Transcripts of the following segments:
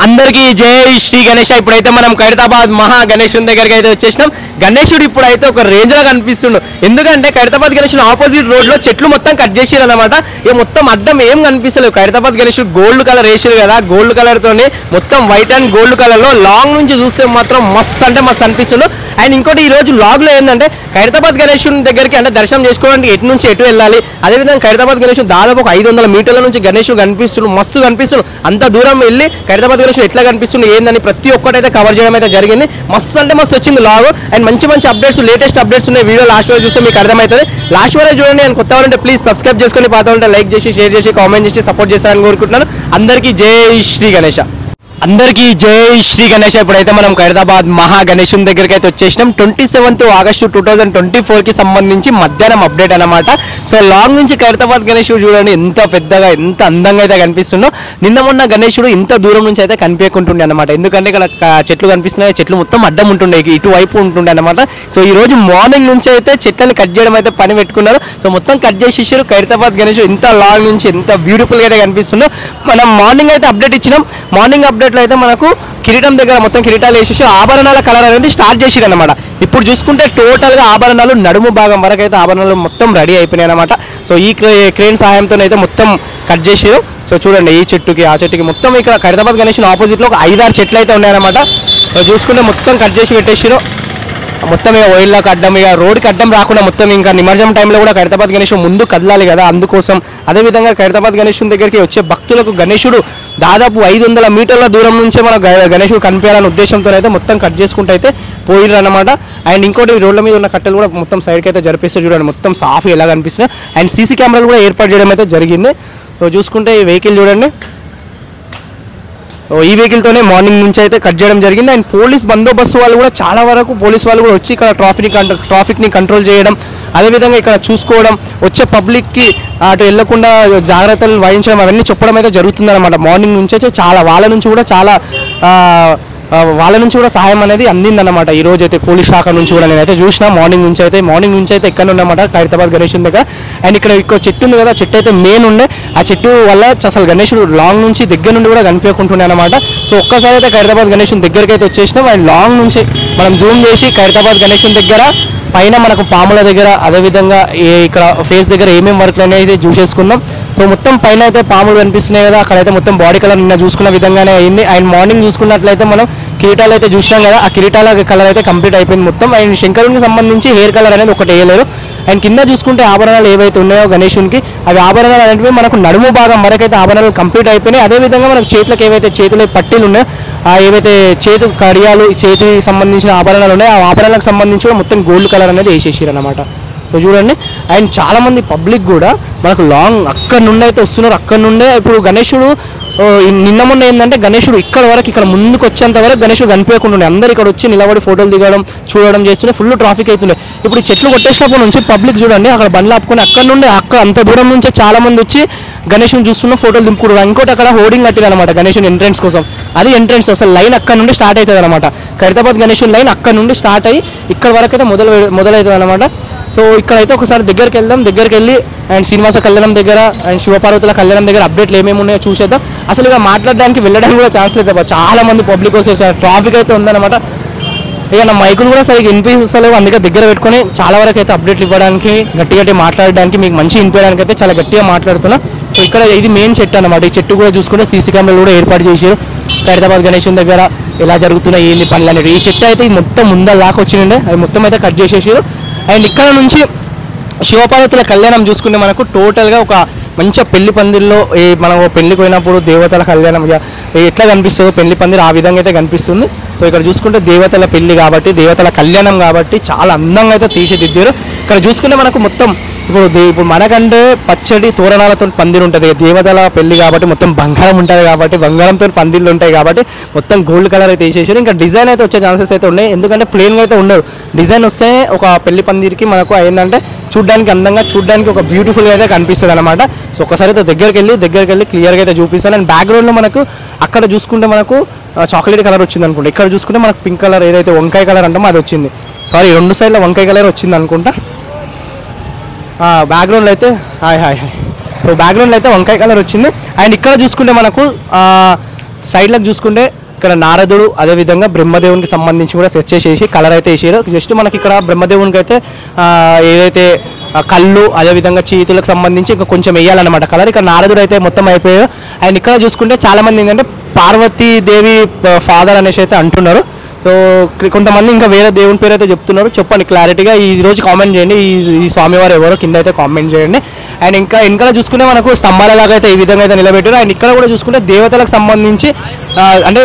అందరికీ జై శ్రీ గణేష్. ఇప్పుడైతే మనం ఖైరతాబాద్ మహా గణేశుని దగ్గరికి అయితే వచ్చేసినాం. గణేశుడు ఇప్పుడైతే ఒక రేంజ్ లో కనిపిస్తుండు. ఎందుకంటే ఖైరతాబాద్ గణేశుని ఆపోజిట్ రోడ్ లో చెట్లు మొత్తం కట్ చేసిరు అనమాట. ఇక మొత్తం అడ్డం ఏం కనిపిస్తలేవు. ఖైరతాబాద్ గణేశుడు గోల్డ్ కలర్ వేసారు కదా, గోల్డ్ కలర్ తోని మొత్తం వైట్ అండ్ గోల్డ్ కలర్ లో లాంగ్ నుంచి చూస్తే మాత్రం మస్తు అంటే మస్తు అనిపిస్తుండు. అండ్ ఇంకోటి ఈ రోజు లాగ్ లో ఏంటంటే ఖైరతాబాద్ గణేశుని దగ్గరికి అంటే దర్శనం చేసుకోవడానికి ఎటు నుంచి ఎటు వెళ్ళాలి, అదేవిధంగా ఖైరతాబాద్ గణేశుడు దాదాపు ఒక 500 మీటర్ల నుంచి గణేశుడు కనిపిస్తుండు, మస్తు కనిపిస్తుండు. అంత దూరం వెళ్ళి ఖైరతాబాద్ గణేశుడు ఎట్లా కనిపిస్తుంది ఏందని ప్రతి ఒక్కటైతే కవర్ చేయడం అయితే జరిగింది. మస్తు అంటే మస్తు వచ్చింది లాగ్. అండ్ మంచి మంచి అప్డేట్స్, లేటెస్ట్ అప్డేట్స్ ఉన్నాయి. వీడియో లాస్ట్ వరకు చూస్తే మీకు అర్థమవుతుంది. లాస్ట్ వరకు చూడండి. నేను కొత్త వాళ్ళంటే ప్లీజ్ సబ్స్క్రైబ్ చేసుకొని, పాత ఉంటే లైక్ చేసి, షేర్ చేసి, కామెంట్ చేసి సపోర్ట్ చేస్తారని కోరుకుంటున్నాను. అందరికీ జై శ్రీ గణేష. అందరికీ జై శ్రీ గణేష్. ఇప్పుడైతే మనం ఖైరతాబాద్ మహా గణేశుని దగ్గరికి అయితే వచ్చేసినాం. 27 ఆగస్టు 2024 కి సంబంధించి మధ్యాహ్నం అప్డేట్ అనమాట. సో లాంగ్ నుంచి ఖైరతాబాద్ గణేశుడు చూడండి ఎంత పెద్దగా, ఎంత అందంగా అయితే కనిపిస్తుందో. నిన్న మొన్న గణేశుడు ఇంత దూరం నుంచి అయితే కనిపించకుంటుండే అనమాట. ఎందుకంటే ఇక్కడ చెట్లు కనిపిస్తున్నాయి, చెట్లు మొత్తం అడ్డం ఉంటుండే, ఇటువైపు ఉంటుండే అనమాట. సో ఈ రోజు మార్నింగ్ నుంచి అయితే చెట్లను కట్ చేయడం అయితే పని పెట్టుకున్నారు. సో మొత్తం కట్ చేసేసారు. ఖైరతాబాద్ గణేశుడు ఇంత లాంగ్ నుంచి ఎంత బ్యూటిఫుల్గా అయితే కనిపిస్తుందో. మనం మార్నింగ్ అయితే అప్డేట్ ఇచ్చినాం. మార్నింగ్ అప్డేట్ అయితే మనకు కిరీటం దగ్గర మొత్తం కిరీటాలు వేసేసి ఆభరణాల కలర్ అనేది స్టార్ట్ చేసిరు అనమాట. ఇప్పుడు చూసుకుంటే టోటల్ గా ఆభరణాలు నడుము భాగం వరకు అయితే ఆభరణాలు మొత్తం రెడీ అయిపోయినాయి అనమాట. సో ఈ క్రేన్ సహాయంతో అయితే మొత్తం కట్ చేసారు. సో చూడండి ఈ చెట్టుకి ఆ చెట్టుకి మొత్తం ఇక్కడ ఖైరతాబాద్ గణేశుని ఆపోజిట్ లో ఒక 5-6 చెట్లు అయితే ఉన్నాయన్నమాట. సో చూసుకుంటే మొత్తం కట్ చేసి పెట్టేసారు. మొత్తం ఇక ఓయిల్లోకి అడ్డం, ఇక రోడ్కి అడ్డం రాకుండా మొత్తం ఇంకా నిమజ్జనం టైంలో కూడా ఖైరతాబాద్ గణేశుడు ముందు కదలాలి కదా, అందుకోసం. అదేవిధంగా ఖైరతాబాద్ గణేశుని దగ్గరికి వచ్చే భక్తులకు గణేశుడు దాదాపు 500 మీటర్ల దూరం నుంచే మన గణేశుడు కనిపించాలనే ఉద్దేశంతో అయితే మొత్తం కట్ చేసుకుంటూ అయితే పోయిర్రు అనమాట. అండ్ ఇంకోటి రోడ్ల మీద ఉన్న కట్టెలు కూడా మొత్తం సైడ్కి అయితే జరిపిస్తే చూడండి మొత్తం సాఫ్ ఎలా కనిపిస్తున్నాయి. అండ్ సీసీ కెమెరాలు కూడా ఏర్పాటు చేయడం అయితే జరిగింది. సో చూసుకుంటే ఈ వెహికల్ చూడండి, ఈ వెహికల్తోనే మార్నింగ్ నుంచి అయితే కట్ చేయడం జరిగింది. అండ్ పోలీస్ బందోబస్తు వాళ్ళు కూడా చాలా వరకు పోలీస్ వాళ్ళు కూడా వచ్చి ఇక్కడ ట్రాఫిక్ని కంట్రోల్ చేయడం, అదేవిధంగా ఇక్కడ చూసుకోవడం, వచ్చే పబ్లిక్కి అటు వెళ్లకుండా జాగ్రత్తలు వహించడం అవన్నీ చెప్పడం అయితే జరుగుతుందన్నమాట. మార్నింగ్ నుంచి అయితే చాలా వాళ్ళ నుంచి కూడా సహాయం అనేది అందిందన్నమాట. ఈ రోజు అయితే పోలీస్ శాఖ నుంచి కూడా నేనైతే చూసిన మార్నింగ్ నుంచి అయితే ఎక్కడ ఉన్నమాట ఖైరతాబాద్ గణేశుని దగ్గర. అండ్ ఇక్కడ ఇంకో చెట్టు ఉంది కదా, చెట్టు అయితే మెయిన్ ఉండే. ఆ చెట్టు వల్ల అసలు గణేశుడు లాంగ్ నుంచి దగ్గర నుండి కూడా కనిపించకుంటుండే అనమాట. సో ఒక్కసారి అయితే ఖైరతాబాద్ గణేశుని దగ్గరికి అయితే వచ్చేసినాం. అండ్ లాంగ్ నుంచి మనం జూమ్ చేసి ఖైరతాబాద్ గణేశుని దగ్గర పైన మనకు పాముల దగ్గర, అదేవిధంగా ఇక్కడ ఫేస్ దగ్గర ఏమేమి వర్క్లు అనేది చూసేసుకుందాం. సో మొత్తం పైన అయితే పాములు కనిపిస్తున్నాయి కదా, అక్కడైతే మొత్తం బాడీ కలర్ నిన్న చూసుకున్న విధంగానే అయింది. అండ్ మార్నింగ్ చూసుకున్నట్లయితే మనం కిరీటాలు అయితే చూసినాం కదా, ఆ కిరీటాల కలర్ అయితే కంప్లీట్ అయిపోయింది మొత్తం. అండ్ శంకరునికి సంబంధించి హెయిర్ కలర్ అనేది ఒకటి వేయలేరు. అండ్ కింద చూసుకుంటే ఆభరణాలు ఏవైతే ఉన్నాయో గణేశునికి, అవి ఆభరణాలు అనేవి మనకు నడుము భాగం వరకైతే ఆభరణాలు కంప్లీట్ అయిపోయినాయి. అదేవిధంగా మనకు చేతులకు ఏవైతే చేతుల పట్టీలు ఉన్నాయో, ఏవైతే చేతు కడియాలు, చేతికి సంబంధించిన ఆభరణాలు ఉన్నాయో, ఆ ఆభరణాలకు సంబంధించి మొత్తం గోల్డ్ కలర్ అనేది వేసేసారు అనమాట. సో చూడండి. అండ్ చాలామంది పబ్లిక్ కూడా మనకు లాంగ్ అక్కడ నుండి అయితే వస్తున్నారు. అక్కడ నుండే ఇప్పుడు గణేశుడు నిన్న మొన్న ఏంటంటే గణేశుడు ఇక్కడ వరకు, ఇక్కడ ముందుకు వచ్చేంత వరకు గణేశుడు కనిపించకుండా అందరు ఇక్కడ వచ్చి నిలబడి ఫోటోలు దిగడం, చూడడం చేస్తుండే ఫుల్ ట్రాఫిక్ అవుతుండే. ఇప్పుడు చెట్లు కొట్టేసినప్పటి నుంచి పబ్లిక్ చూడండి అక్కడ బండ్లు ఆపుకొని అక్కడ నుండి అంత దూరం నుంచే చాలా మంది వచ్చి గణేశుని చూస్తున్న ఫోటోలు దింపుకుంటారు. ఇంకోటి అక్కడ హోర్డింగ్ కట్టింది అనమాట గణేశుని ఎంట్రెన్స్ కోసం. అది ఎంట్రెన్స్ అసలు లైన్ అక్కడ నుండి స్టార్ట్ అవుతుంది అనమాట. ఖైరతాబాద్ గణేశుని లైన్ అక్కడ నుండి స్టార్ట్ అయ్యి ఇక్కడ వరకు అయితే మొదలవుతుంది అనమాట. సో ఇక్కడైతే ఒకసారి దగ్గరికి వెళ్ళి అండ్ శ్రీనివాస కళ్యాణం దగ్గర అండ్ శివపార్వతుల కళ్యాణం దగ్గర అప్డేట్లు ఏమేమి ఉన్నాయో చూసేద్దాం. అసలు ఇక మాట్లాడడానికి వెళ్ళడానికి కూడా ఛాన్స్ లేదు, చాలా మంది పబ్లిక్ వచ్చేసారు, ట్రాఫిక్ అయితే ఉందన్నమాట. ఇక నా మైకులు కూడా సరిగ్గా వినిపిస్తలేవు, అందుకే దగ్గర పెట్టుకొని చాలా వరకు అయితే అప్డేట్లు ఇవ్వడానికి, గట్టి మాట్లాడడానికి, మీకు మంచి వినిపించడానికి అయితే చాలా గట్టిగా మాట్లాడుతున్నా. సో ఇక్కడ ఇది మెయిన్ చెట్టు అనమాట. ఈ చెట్టు కూడా చూసుకుంటే సీసీ కెమెరాలు కూడా ఏర్పాటు చేశారు. ఖైరతాబాద్ గణేశుని దగ్గర ఎలా జరుగుతున్నాయి ఏంది పనులు అనేది. ఈ చెట్టు అయితే మొత్తం ముందర దాకా వచ్చిండే, అవి మొత్తం అయితే కట్ చేసేసారు. అండ్ ఇక్కడ నుంచి శివపార్వతుల కళ్యాణం చూసుకుంటే మనకు టోటల్గా ఒక మంచిగా పెళ్లి పందిల్లో మనం పెళ్లికి పోయినప్పుడు దేవతల కళ్యాణం ఎట్లా కనిపిస్తుందో పెళ్లి పందిరి ఆ విధంగా అయితే కనిపిస్తుంది. సో ఇక్కడ చూసుకుంటే దేవతల పెళ్లి కాబట్టి, దేవతల కళ్యాణం కాబట్టి చాలా అందంగా అయితే తీర్చిదిద్దారు. ఇక్కడ చూసుకుంటే మనకు మొత్తం ఇప్పుడు మనకంటే పచ్చడి తోరణాలతో పందిరి ఉంటుంది, దేవతల పెళ్లి కాబట్టి మొత్తం బంగారం ఉంటుంది కాబట్టి బంగారంతో పందిర్లు ఉంటాయి కాబట్టి మొత్తం గోల్డ్ కలర్ అయితే వేసేసారు. ఇంకా డిజైన్ అయితే వచ్చే ఛాన్సెస్ అయితే ఉన్నాయి, ఎందుకంటే ప్లెయిన్గా అయితే ఉండదు. డిజైన్ వస్తే ఒక పెళ్లి పందిరికి మనకు ఏంటంటే చూడడానికి అందంగా, చూడడానికి ఒక బ్యూటిఫుల్గా అయితే కనిపిస్తుంది అనమాట. సో ఒకసారి అయితే దగ్గరికి వెళ్ళి క్లియర్గా అయితే చూపిస్తాను. అండ్ బ్యాక్గ్రౌండ్లో మనకు అక్కడ చూసుకుంటే మనకు చాక్లెట్ కలర్ వచ్చింది అనుకుంటా, ఇక్కడ చూసుకుంటే మనకు పింక్ కలర్ ఏదైతే వంకాయ కలర్ అంటామో అది వచ్చింది. సారీ, 2 సైడ్ల వంకాయ కలర్ వచ్చింది అనుకుంటా. బ్యాక్గ్రౌండ్లో అయితే హాయ్. సో బ్యాక్గ్రౌండ్లో అయితే వంకాయ కలర్ వచ్చింది. అండ్ ఇక్కడ చూసుకుంటే మనకు సైడ్లకు చూసుకుంటే ఇక్కడ నారదుడు అదేవిధంగా బ్రహ్మదేవునికి సంబంధించి కూడా సెట్ చేసేసి కలర్ అయితే వేసారు. జస్ట్ మనకి ఇక్కడ బ్రహ్మదేవునికి అయితే ఏదైతే కళ్ళు అదేవిధంగా చేతులకు సంబంధించి ఇంకా కొంచెం వేయాలన్నమాట కలర్. ఇక్కడ నారదుడు అయితే మొత్తం అయిపోయారు. అండ్ ఇక్కడ చూసుకుంటే చాలామంది ఏంటంటే పార్వతీదేవి ఫాదర్ అనేసి అయితే అంటున్నారు. సో కొంతమంది ఇంకా వేరే దేవుని పేరు అయితే చెప్తున్నారు. చెప్పండి క్లారిటీగా ఈరోజు కామెంట్ చేయండి, ఈ స్వామివారు ఎవరో కింద అయితే కామెంట్ చేయండి. అండ్ ఇంకా వెనకాల చూసుకుంటే మనకు స్తంభాలలాగా అయితే ఈ విధంగా అయితే నిలబెట్టారు. అండ్ ఇక్కడ కూడా చూసుకుంటే దేవతలకు సంబంధించి అంటే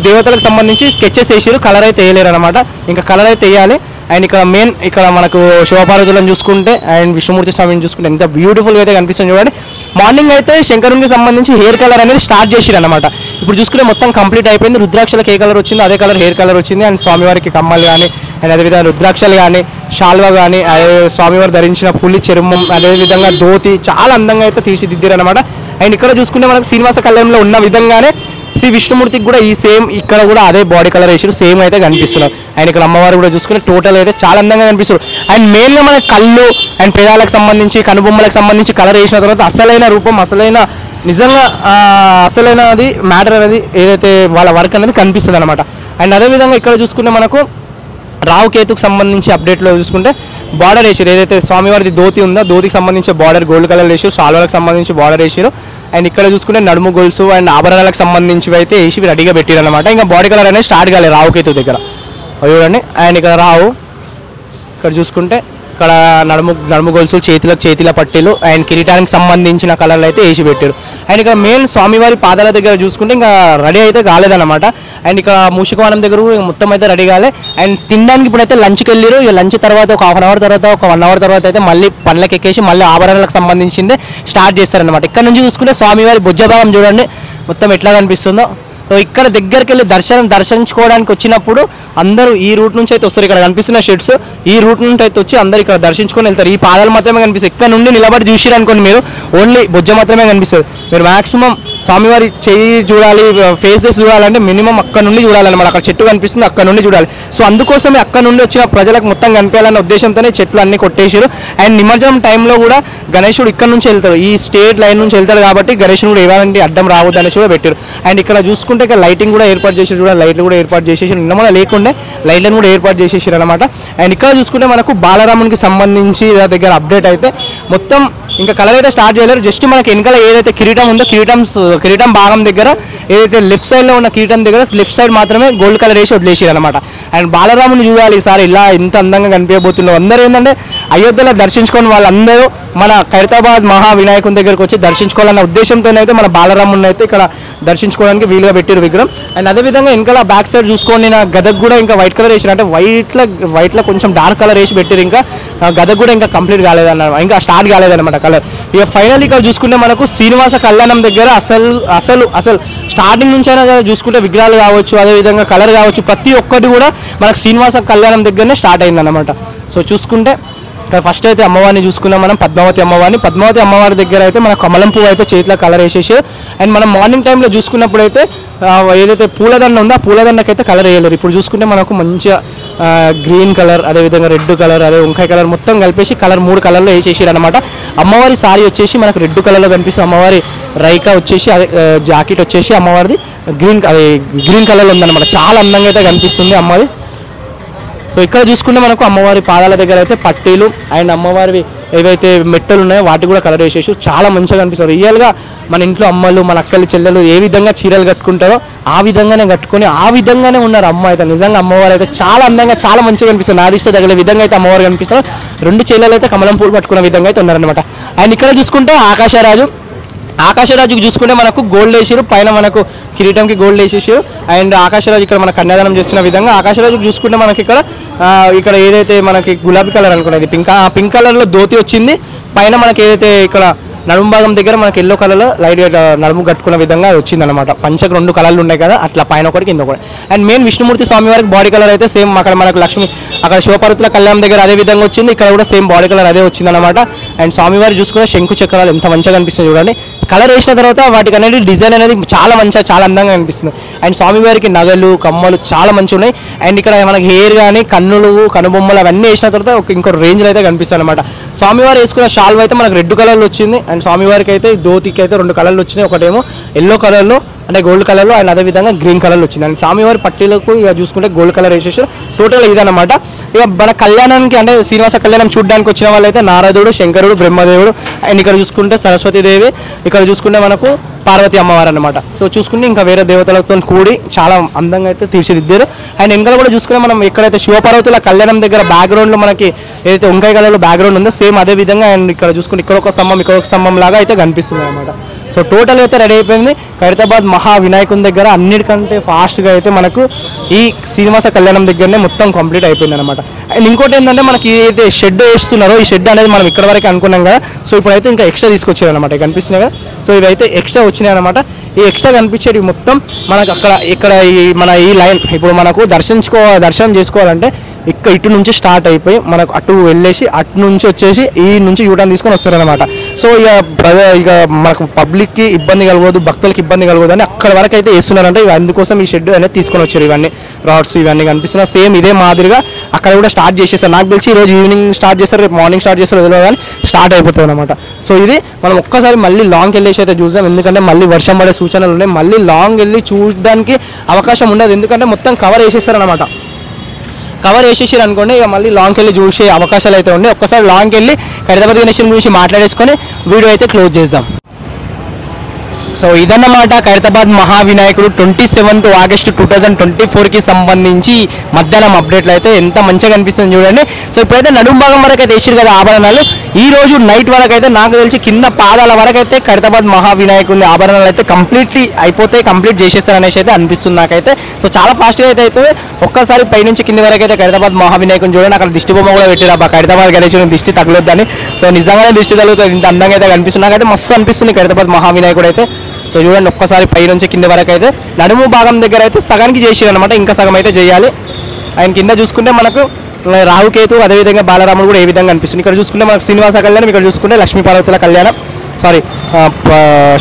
దేవతలకు సంబంధించి స్కెచెస్ వేసారు, కలర్ అయితే వేయలేరు అనమాట. ఇంకా కలర్ అయితే వేయాలి. అండ్ ఇక్కడ మెయిన్ ఇక్కడ మనకు శివపార్వతులను చూసుకుంటే అండ్ విష్ణుమూర్తి స్వామిని చూసుకుంటే ఎంత బ్యూటిఫుల్గా అయితే కనిపిస్తుంది చూడండి. మార్నింగ్ అయితే శంకరునికి సంబంధించి హెయిర్ కలర్ అనేది స్టార్ట్ చేసిరు అనమాట. ఇప్పుడు చూసుకుంటే మొత్తం కంప్లీట్ అయిపోయింది. రుద్రాక్షలకు ఏ కలర్ వచ్చిందో అదే కలర్ హెయిర్ కలర్ వచ్చింది. అండ్ స్వామివారికి కమ్మలు కానీ అండ్ అదేవిధంగా రుద్రాక్షలు కానీ షాల్వా కానీ స్వామివారు ధరించిన పులి చర్మం అదేవిధంగా ధోతి చాలా అందంగా అయితే తీర్చిదిద్దారు అనమాట. అండ్ ఇక్కడ చూసుకుంటే మనకు శ్రీనివాస కళ్యాణంలో ఉన్న విధంగానే శ్రీ విష్ణుమూర్తికి కూడా ఈ సేమ్ ఇక్కడ కూడా అదే బాడీ కలర్ వేసారు, సేమ్ అయితే కనిపిస్తున్నారు. అండ్ ఇక్కడ అమ్మవారు కూడా చూసుకుని టోటల్ అయితే చాలా అందంగా కనిపిస్తారు. అండ్ మెయిన్గా మన కళ్ళు అండ్ పెదాలకు సంబంధించి కనుబొమ్మలకు సంబంధించి కలర్ వేసిన తర్వాత అసలైన రూపం అసలైన నిజంగా అసలైనది మ్యాటర్ అనేది ఏదైతే వాళ్ళ వర్క్ అనేది కనిపిస్తుంది అనమాట. అండ్ అదేవిధంగా ఇక్కడ చూసుకుంటే మనకు రావుకేతుకు సంబంధించి అప్డేట్లో చూసుకుంటే బార్డర్ వేసారు. ఏదైతే స్వామివారిది ధోతి ఉందో ధోతికి సంబంధించి బార్డర్ గోల్డ్ కలర్ వేసారు, సాల్వాలకు సంబంధించి బార్డర్ వేసారు. అండ్ ఇక్కడ చూసుకుంటే నడుము గొలుసు అండ్ ఆభరణాలకు సంబంధించివి అయితే వేసి రెడీగా పెట్టారు అనమాట. ఇంకా బాడీ కలర్ అనేది స్టార్ట్ కాలేదు రావుకేతు దగ్గర చూడండి. అండ్ ఇక్కడ రావు ఇక్కడ చూసుకుంటే ఇక్కడ నడుము గొలుసు చేతిల పట్టీలు అండ్ కిరీటానికి సంబంధించిన కలర్లు అయితే వేసి పెట్టారు. అండ్ ఇక్కడ మెయిన్ స్వామివారి పాదాల దగ్గర చూసుకుంటే ఇంకా రెడీ అయితే కాలేదన్నమాట. అండ్ ఇక్కడ మూషికవానం దగ్గర మొత్తం అయితే రెడీ కాలే. అండ్ తినడానికి ఇప్పుడైతే లంచ్కి వెళ్ళారు. ఇక లంచ్ తర్వాత ఒక హాఫ్ అన్ అవర్ తర్వాత ఒక 1 అవర్ తర్వాత అయితే మళ్ళీ పనులకు ఎక్కేసి మళ్ళీ ఆభరణాలకు సంబంధించిందే స్టార్ట్ చేస్తారనమాట. ఇక్కడ నుంచి చూసుకుంటే స్వామివారి భుజ భాగం చూడండి మొత్తం ఎట్లా కనిపిస్తుందో. సో ఇక్కడ దగ్గరికి వెళ్ళి దర్శించుకోవడానికి వచ్చినప్పుడు అందరూ ఈ రూట్ నుంచి అయితే వస్తారు. ఇక్కడ కనిపిస్తున్న షెడ్స్ ఈ రూట్ నుంచి అయితే వచ్చి అందరు ఇక్కడ దర్శించుకొని వెళ్తారు. ఈ పాదాలు మాత్రమే కనిపిస్తాయి. ఇక్కడ నుండి నిలబడి చూసిరు అనుకోండి మీరు ఓన్లీ బొజ్జ మాత్రమే కనిపిస్తుంది. మీరు మాక్సిమం స్వామివారి చెయ్యి చూడాలి, ఫేసెస్ చూడాలంటే మినిమం అక్కడ నుండి చూడాలన్నమాట. అక్కడ చెట్టు కనిపిస్తుంది అక్కడ నుండి చూడాలి. సో అందుకోసమే అక్కడ నుండి వచ్చిన ప్రజలకు మొత్తం కనిపించాలన్న ఉద్దేశంతోనే చెట్లు అన్ని కొట్టేసారు. అండ్ నిమజ్జనం టైంలో కూడా గణేశుడు ఇక్కడ నుంచి వెళ్తారు, ఈ స్టేట్ లైన్ నుంచి వెళ్తారు కాబట్టి గణేశుడు కూడా ఎలాంటి అడ్డం రావద్దు అనేసి కూడా పెట్టారు. అండ్ ఇక్కడ చూసుకుంటే ఇక్కడ లైటింగ్ కూడా ఏర్పాటు చేసి కూడా లైట్లు కూడా ఏర్పాటు చేసేసి నిన్న లేకుండే లైట్లను కూడా ఏర్పాటు చేసేసారు అనమాట. అండ్ ఇక్కడ చూసుకుంటే మనకు బాలరామునికి సంబంధించి దగ్గర అప్డేట్ అయితే మొత్తం ఇంకా కలర్ అయితే స్టార్ట్ చేయలేరు. జస్ట్ మనకి వెనకాల ఏదైతే కిరీటం ఉందో కిరీటం భాగం దగ్గర ఏదైతే లెఫ్ట్ సైడ్లో ఉన్న కిరీటం దగ్గర లెఫ్ట్ సైడ్ మాత్రమే గోల్డ్ కలర్ వేసి వదిలేసారు అనమాట. అండ్ బాలరాముని చూడాలి ఈసారి ఇలా ఇంత అందంగా కనిపించబోతుందో. అందరూ ఏంటంటే అయోధ్యలో దర్శించుకొని వాళ్ళందరూ మన ఖైరతాబాద్ మహావినాయకుని దగ్గరకు వచ్చి దర్శించుకోవాలన్న ఉద్దేశంతోనైతే మన బాలరాముని అయితే ఇక్కడ దర్శించుకోవడానికి వీలుగా పెట్టారు విగ్రహం. అండ్ అదేవిధంగా ఇంకా బ్యాక్ సైడ్ చూసుకొని నా గదకు కూడా ఇంకా వైట్ కలర్ వేసారు. అంటే వైట్లో కొంచెం డార్క్ కలర్ వేసి పెట్టారు. ఇంకా గదకు కూడా ఇంకా కంప్లీట్ కాలేదన్నమాట, ఇంకా స్టార్ట్ కాలేదన్నమాట కలర్. ఇక ఫైనల్ ఇక్కడ చూసుకుంటే మనకు శ్రీనివాస కళ్యాణం దగ్గర అసలు స్టార్టింగ్ నుంచి అయినా చూసుకుంటే విగ్రహాలు కావచ్చు అదేవిధంగా కలర్ కావచ్చు ప్రతి ఒక్కటి కూడా మనకు శ్రీనివాస కళ్యాణం దగ్గరనే స్టార్ట్ అయిందన్నమాట. సో చూసుకుంటే ఫస్ట్ అయితే అమ్మవారిని చూసుకున్నాం మనం, పద్మావతి అమ్మవారి దగ్గర అయితే మన కమలం పువ్వు అయితే చేతిలో కలర్ వేసేసి. అండ్ మనం మార్నింగ్ టైంలో చూసుకున్నప్పుడు అయితే ఏదైతే పూలదండ ఉందో ఆ పూలదండకైతే కలర్ వేయలేరు. ఇప్పుడు చూసుకుంటే మనకు మంచిగా గ్రీన్ కలర్ అదేవిధంగా రెడ్ కలర్ అదే వంకాయ కలర్ మొత్తం కలిపేసి 3 కలర్లో వేసేసారు అనమాట. అమ్మవారి సారీ వచ్చేసి మనకు రెడ్ కలర్లో కనిపిస్తుంది. అమ్మవారి రైకా వచ్చేసి అదే జాకెట్ వచ్చేసి అమ్మవారిది గ్రీన్ కలర్లో ఉందన్నమాట. చాలా అందంగా అయితే కనిపిస్తుంది అమ్మవారి. సో ఇక్కడ చూసుకుంటే మనకు అమ్మవారి పాదాల దగ్గర అయితే పట్టీలు అండ్ అమ్మవారి ఏవైతే మెట్టలు ఉన్నాయో వాటి కూడా కలర్ వేసేసి చాలా మంచిగా కనిపిస్తారు. రియల్గా మన ఇంట్లో అమ్మలు మన అక్కలు చెల్లెలు ఏ విధంగా చీరలు కట్టుకుంటారో ఆ విధంగానే కట్టుకొని ఆ విధంగానే ఉన్నారు అమ్మ అయితే. నిజంగా అమ్మవారు అయితే చాలా అందంగా చాలా మంచిగా కనిపిస్తుంది. నాదిష్ట తగిలే విధంగా అయితే అమ్మవారు కనిపిస్తారు. 2 చెల్లెలు అయితే కమలం పూలు పట్టుకునే విధంగా అయితే ఉన్నారనమాట. అండ్ ఇక్కడ చూసుకుంటే ఆకాశరాజుకి చూసుకుంటే మనకు గోల్డ్ వేసారు, పైన మనకు కిరీటంకి గోల్డ్ వేసేసారు. అండ్ ఆకాశరాజు ఇక్కడ మన కన్యాదానం చేస్తున్న విధంగా ఆకాశరాజుకి చూసుకుంటే మనకి ఇక్కడ ఏదైతే మనకి గులాబీ కలర్ అనుకున్నది పింక్ కలర్లో ధోతి వచ్చింది. పైన మనకి ఏదైతే ఇక్కడ నడుము భాగం దగ్గర మనకి ఎల్లో కలర్లో లైట్గా నడుము కట్టుకున్న విధంగా వచ్చింది అనమాట. పంచకు 2 కలర్లు ఉన్నాయి కదా అట్లా పైన ఒకటి కింద ఒకటి. అండ్ మెయిన్ విష్ణుమూర్తి స్వామి వారికి బాడీ కలర్ అయితే సేమ్ అక్కడ మనకు అక్కడ శివపార్వతుల కళ్యాణం దగ్గర అదే విధంగా వచ్చింది. ఇక్కడ కూడా సేమ్ బాడీ కలర్ అదే వచ్చింది అనమాట. అండ్ స్వామివారి చూసుకున్న శంకు చక్రాలు ఎంత మంచిగా కనిపిస్తుంది చూడండి. కలర్ వేసిన తర్వాత వాటికి అనేది డిజైన్ అనేది చాలా మంచిగా చాలా అందంగా కనిపిస్తుంది. అండ్ స్వామివారికి నగలు కమ్మలు చాలా మంచిగా ఉన్నాయి. అండ్ ఇక్కడ మనకి హెయిర్ కానీ కనుబొమ్మలు అవన్నీ వేసిన తర్వాత ఇంకో రేంజ్లో అయితే కనిపిస్తుంది అనమాట. స్వామివారు వేసుకున్న షాల్వ్ అయితే మనకు రెడ్ కలర్లో వచ్చింది. అండ్ స్వామివారికి అయితే ధోతికి అయితే 2 కలర్లు వచ్చినాయి. ఒకటేమో ఎల్లో కలర్లో అంటే గోల్డ్ కలర్లో అండ్ అదేవిధంగా గ్రీన్ కలర్లో వచ్చింది. అండ్ స్వామివారి పట్టీలకు ఇక చూసుకుంటే గోల్డ్ కలర్ వేసేసారు. టోటల్ ఇదన్నమాట. ఇక మన కళ్యాణానికి అంటే శ్రీనివాస కళ్యాణం చూడడానికి వచ్చిన వాళ్ళైతే నారదుడు, శంకరుడు, బ్రహ్మదేవుడు అండ్ ఇక్కడ చూసుకుంటే సరస్వతీదేవి, ఇక్కడ చూసుకుంటే మనకు పార్వతి అమ్మవారు అనమాట. సో చూసుకుంటే ఇంకా వేరే దేవతలతో కూడి చాలా అందంగా అయితే తీర్చిదిద్దారు. అండ్ ఇంకా కూడా చూసుకుంటే మనం ఎక్కడైతే శివపార్వతుల కళ్యాణం దగ్గర బ్యాక్గ్రౌండ్లో మనకి ఏదైతే వంకాయ కలర్లో బ్యాక్గ్రౌండ్ ఉందో సేమ్ అదే విధంగా అండ్ ఇక్కడ చూసుకుంటే ఇక్కడ ఒక స్తంభం ఇక్కడ ఒక స్తంభం లాగా అయితే కనిపిస్తుంది అనమాట. సో టోటల్ అయితే రెడీ అయిపోయింది. ఖైరతాబాద్ మహా వినాయకుని దగ్గర అన్నిటికంటే ఫాస్ట్గా అయితే మనకు ఈ శ్రీనివాస కళ్యాణం దగ్గరనే మొత్తం కంప్లీట్ అయిపోయింది అనమాట. అండ్ ఇంకోటి ఏంటంటే మనకి ఏదైతే షెడ్ వేస్తున్నారో ఈ షెడ్ అనేది మనం ఇక్కడ వరకు అనుకున్నాం కదా. సో ఇప్పుడైతే ఇంకా ఎక్స్ట్రా తీసుకొచ్చారు అనమాట, కనిపిస్తున్నాయి కదా. సో ఇవైతే ఎక్స్ట్రా వచ్చినాయి అనమాట. ఈ ఎక్స్ట్రా కనిపించేవి మొత్తం మనకు అక్కడ ఇక్కడ ఈ లైన్ ఇప్పుడు మనకు దర్శనం చేసుకోవాలంటే ఇటు నుంచి స్టార్ట్ అయిపోయి మనకు అటు వెళ్ళేసి అటు నుంచి వచ్చేసి ఈ నుంచి యూటర్న్ తీసుకొని వస్తారనమాట. సో ఇక మనకు పబ్లిక్కి ఇబ్బంది కలగదు, భక్తులకి ఇబ్బంది కలగదు అని అక్కడ వరకు అయితే వేస్తున్నారంటే అందుకోసం ఈ షెడ్ అనేది తీసుకొని వచ్చారు. ఇవన్నీ రాడ్స్ ఇవన్నీ కనిపిస్తున్నా సేమ్ ఇదే మాదిరిగా అక్కడ కూడా స్టార్ట్ చేసేస్తారు. నాకు తెలిసి ఈరోజు ఈవినింగ్ స్టార్ట్ చేస్తారు, రేపు మార్నింగ్ స్టార్ట్ చేస్తారు, వదిలేదు కానీ స్టార్ట్ అయిపోతుంది అనమాట. సో ఇది మనం ఒక్కసారి మళ్ళీ లాంగ్ వెళ్ళేసి అయితే చూద్దాం. ఎందుకంటే మళ్ళీ వర్షం పడే సూచనలు ఉన్నాయి. మళ్ళీ లాంగ్ వెళ్ళి చూడడానికి అవకాశం ఉండదు, ఎందుకంటే మొత్తం కవర్ వేసేస్తారనమాట. కవర్ వేసేసారు అనుకోండి ఇక మళ్ళీ లాంగ్కి వెళ్ళి చూసే అవకాశాలు అయితే ఉన్నాయి. ఒక్కసారి లాంగ్కి వెళ్ళి ఖైరతాబాద్ గణేశుని గురించి మాట్లాడేసుకొని వీడియో అయితే క్లోజ్ చేద్దాం. సో ఇదన్నమాట ఖైరతాబాద్ మహావినాయకుడు 27th ఆగస్టు 2024కి సంబంధించి మధ్యాహ్నం అప్డేట్లు అయితే ఎంత మంచిగా కనిపిస్తుంది చూడండి. సో ఇప్పుడైతే నడుము భాగం వరకు అయితే వేసారు కదా ఆభరణాలు. ఈ రోజు నైట్ వరకు అయితే నాకు తెలిసి కింద పాదాల వరకు అయితే ఖైరతాబాద్ మహావినాయకుడి ఆభరణాలు అయితే కంప్లీట్ చేసేస్తారు అనేసి అయితే అనిపిస్తుంది నాకైతే. సో చాలా ఫాస్ట్గా అయితే అవుతుంది. ఒక్కసారి పైనుంచి కింది వరకు అయితే ఖైరతాబాద్ మహావినాయకుని చూడండి. అక్కడ దిష్టి బొమ్మ కూడా పెట్టారు అబ్బా ఖైరతాబాద్ గణేశుని దిష్టి తగలొద్దని. సో నిజంగానే దిష్టి తగులుతుంది, ఇంత అందంగా అయితే కనిపిస్తుంది. నాకైతే మస్తు అనిపిస్తుంది ఖైరతాబాద్ మహావినాయకుడు అయితే. సో చూడండి ఒక్కసారి పై నుంచి కింద వరకు అయితే నడుము భాగం దగ్గర అయితే సగానికి చేసారు అనమాట, ఇంకా సగం అయితే చేయాలి. ఆయన కింద చూసుకుంటే మనకు రాహుకేతు అదేవిధంగా బాలరాముడు కూడా ఏ విధంగా అనిపిస్తుంది. ఇక్కడ చూసుకుంటే మనకు శ్రీనివాస కళ్యాణం, ఇక్కడ చూసుకుంటే లక్ష్మీ పార్వతుల కళ్యాణం,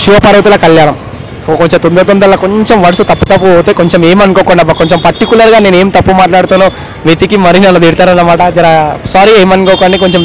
శివపార్వతుల కళ్యాణం. కొంచెం తొందరగా కొంచెం వర్డ్స్ తప్పు పోతే కొంచెం ఏమనుకోకుండా కొంచెం పర్టికులర్గా నేను ఏం తప్పు మాట్లాడుతానో వెతికి మరీ నన్ను తిడతారన్నమాట. జర సారీ ఏమనుకోకండి. కొంచెం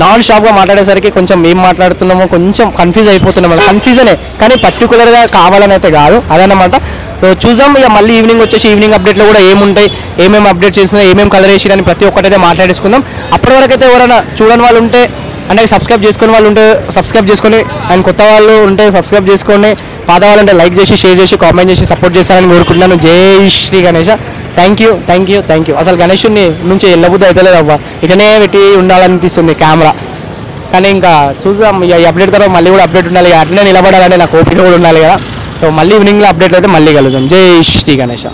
నాన్ స్టాప్గా మాట్లాడేసరికి కొంచెం ఏం మాట్లాడుతున్నామో కొంచెం కన్ఫ్యూజ్ అయిపోతున్నాం. కన్ఫ్యూజనే కానీ పర్టికులర్గా కావాలని అయితే కాదు, అదనమాట. సో చూద్దాం ఇక మళ్ళీ ఈవినింగ్ వచ్చేసి ఈవినింగ్ అప్డేట్లో కూడా ఏముంటాయి, ఏమేమి అప్డేట్ చేసినా ఏమేమి కలర్ వేసి ప్రతి ఒక్కటైతే మాట్లాడేసుకుందాం. అప్పటి వరకు అయితే ఎవరైనా చూడని వాళ్ళు ఉంటే అంటే సబ్స్క్రైబ్ చేసుకునే వాళ్ళు ఉంటే సబ్స్క్రైబ్ చేసుకొని అండ్ కొత్త వాళ్ళు ఉంటే సబ్స్క్రైబ్ చేసుకొని పాత వాళ్ళు అంటే లైక్ చేసి షేర్ చేసి కామెంట్ చేసి సపోర్ట్ చేస్తారని కోరుకుంటున్నాను. జై శ్రీ గణేష. Thank you. అసలు గణేషుని నుంచి వెళ్ళబుద్ధి అయితే లేదు అవ్వ, ఇటనే పెట్టి ఉండాలనిపిస్తుంది కెమెరా. కానీ ఇంకా చూద్దాం ఇక ఈ అప్డేట్ తర్వాత మళ్ళీ కూడా అప్డేట్ ఉండాలి, అట్లనే నిలబడాలంటే నాకు ఓపిక కూడా ఉండాలి కదా. సో మళ్ళీ ఈవినింగ్లో అప్డేట్ అయితే మళ్ళీ కలుద్దాం. జై శ్రీ గణేష.